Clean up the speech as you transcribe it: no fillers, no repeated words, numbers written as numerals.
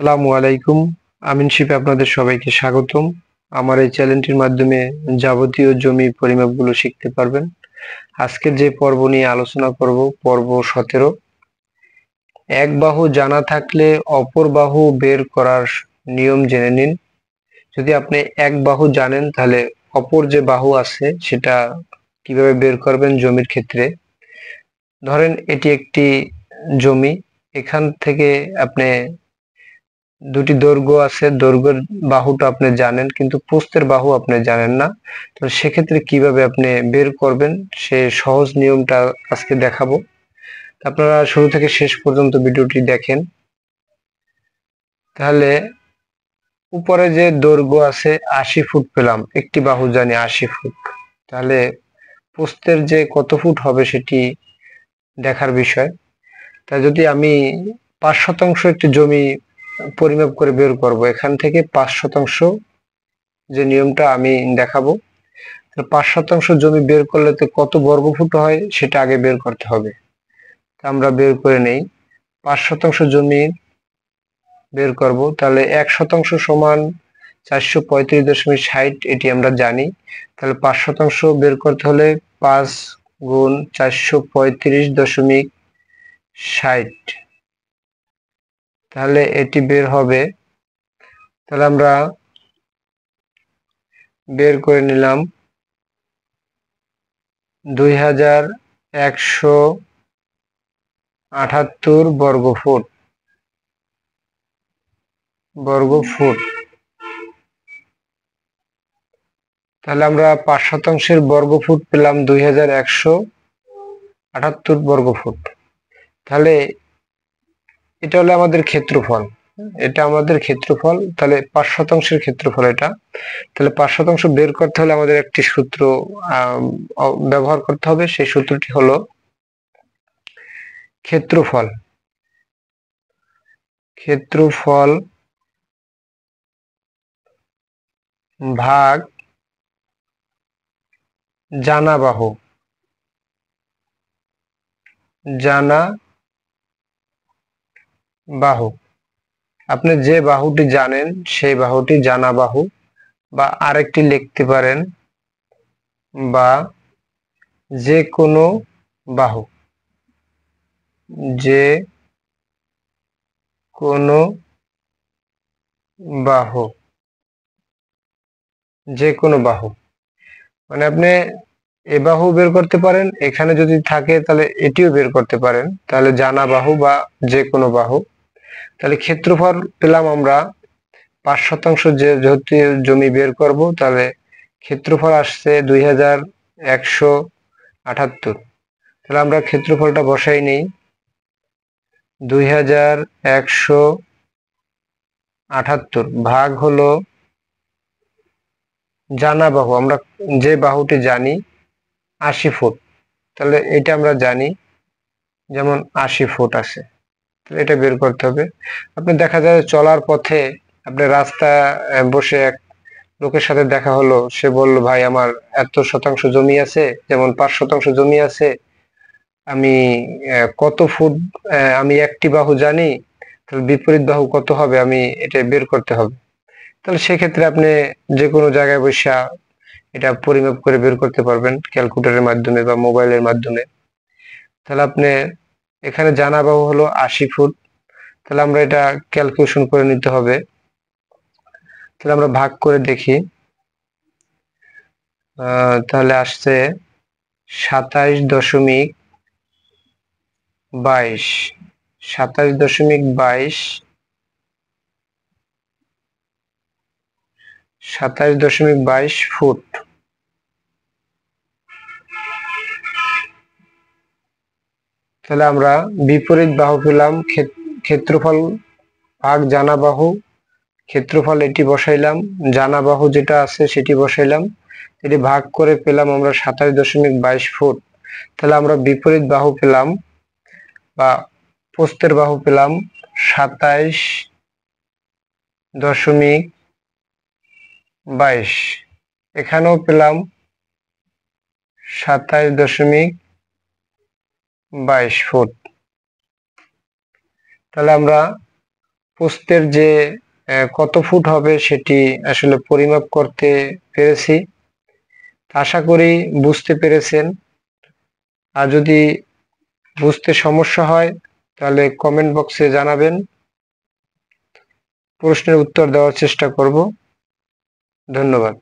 আসসালামু আলাইকুম। আমিন শিপে আপনাদের সবাইকে স্বাগতম। আমার এই চ্যানেলটির মাধ্যমে যাবতীয় জমি পরিমাপগুলো শিখতে পারবেন। আজকের যে পর্ব নিয়ে আলোচনা করব, পর্ব 17। এক বাহু জানা থাকলে অপর বাহু বের করার নিয়ম জেনে নিন। যদি আপনি এক বাহু জানেন তাহলে অপর যে বাহু আছে সেটা কিভাবে বের করবেন জমির ক্ষেত্রে। ধরেন এটি একটি জমি, এখান থেকে আপনি দুটি দৈর্ঘ্য আছে, দৈর্ঘ্যের বাহুটা আপনি জানেন কিন্তু প্রস্থের বাহু আপনি জানেন না। তো সেক্ষেত্রে কিভাবে আপনি বের করবেন সে সহজ নিয়মটা আজকে দেখাবো। আপনারা শুরু থেকে শেষ পর্যন্ত ভিডিওটি দেখেন। তাহলে উপরে যে দৈর্ঘ্য আছে 80 ফুট পেলাম, একটি বাহু জানি 80 ফুট। তাহলে প্রস্থের যে কত ফুট হবে সেটি দেখার বিষয়। তা যদি আমি 5% একটি জমি পরিমাপ করে বের করব, এখান থেকে 5% যে নিয়মটা আমি দেখাবো। 5% জমি বের করলে তো কত বর্গফুট হয় সেটা আগে বের করতে হবে। আমরা বের করে নেই। 5% জমি বের করব, তাহলে 1% সমান 435.60, এটি আমরা জানি। তাহলে 5% বের করতে হলে 5 গুণ 435.60, তাহলে এটি বের হবে। তাহলে আমরা বের করে নিলাম 2178 বর্গফুট। তাহলে আমরা 5%-এর বর্গফুট পেলাম 2178 বর্গফুট। তাহলে এটা হলো আমাদের ক্ষেত্রফল, এটা আমাদের ক্ষেত্রফল। তাহলে 5%-এর ক্ষেত্রফল এটা। তাহলে 5% বের করতে হলে আমাদের একটি সূত্র ব্যবহার করতে হবে। সেই সূত্রটি হলো ক্ষেত্রফল ক্ষেত্রফল ভাগ জানা বাহু। আপনি যে বাহুটি জানেন সেই বাহুটি জানা বাহু, বা আরেকটি লিখতে পারেন বা যে কোনো বাহু, যে কোনো বাহু, যে কোনো বাহু। মানে আপনি এ বাহু বের করতে পারেন, এখানে যদি থাকে তাহলে এটিও বের করতে পারেন, তাহলে জানা বাহু বা যে কোনো বাহু। তাহলে ক্ষেত্রফল পেলাম আমরা 5%, যেহেতু জমি বের করব, তাহলে ক্ষেত্রফল আসছে 2178। তাহলে আমরা ক্ষেত্রফলটা বসাই নেই। 2178 ভাগ হলো জানা বাহু, আমরা যে বাহুটি জানি 80 ফুট। তাহলে এটা আমরা জানি, যেমন 80 ফুট আছে, তাহলে এটা বের করতে হবে। আপনি দেখা যায় চলার পথে আপনি রাস্তা বসে এক লোকের সাথে দেখা হলো, সে বলল ভাই আমার এত শতাংশ জমি আছে, যেমন 5% জমি আছে, আমি কত ফুট, আমি একটি বাহু জানি, তাহলে বিপরীত বাহু কত হবে আমি এটা বের করতে হবে। তাহলে সেক্ষেত্রে আপনি যে কোনো জায়গায় বসে এটা পরিমাপ করে বের করতে পারবেন ক্যালকুলেটরের মাধ্যমে বা মোবাইলের মাধ্যমে। তাহলে আপনি এখানে জানা বাহু হলো 80 ফুট। তাহলে আমরা এটা ক্যালকুলেশন করে নিতে হবে। তাহলে আমরা ভাগ করে দেখি। তাহলে আসছে 27.22, 27.22, 27.22 ফুট। তাহলে আমরা বিপরীত বাহু পেলাম, ক্ষেত্রফল ভাগ জানা বাহু। ক্ষেত্রফল এটি বসাইলাম, জানা বাহু যেটা আছে সেটি বসাইলাম, এটি ভাগ করে পেলাম আমরা 27.22 ফুট। তাহলে আমরা বিপরীত বাহু পেলাম বা প্রস্থের বাহু পেলাম 27.22। এখানেও পেলাম 27.22 ফুট। তাহলে আমরা প্রস্থের যে কত ফুট হবে সেটি আসলে পরিমাপ করতে পেরেছি। আশা করি বুঝতে পেরেছেন। আর যদি বুঝতে সমস্যা হয় তাহলে কমেন্ট বক্সে জানাবেন, প্রশ্নের উত্তর দেওয়ার চেষ্টা করব। ধন্যবাদ।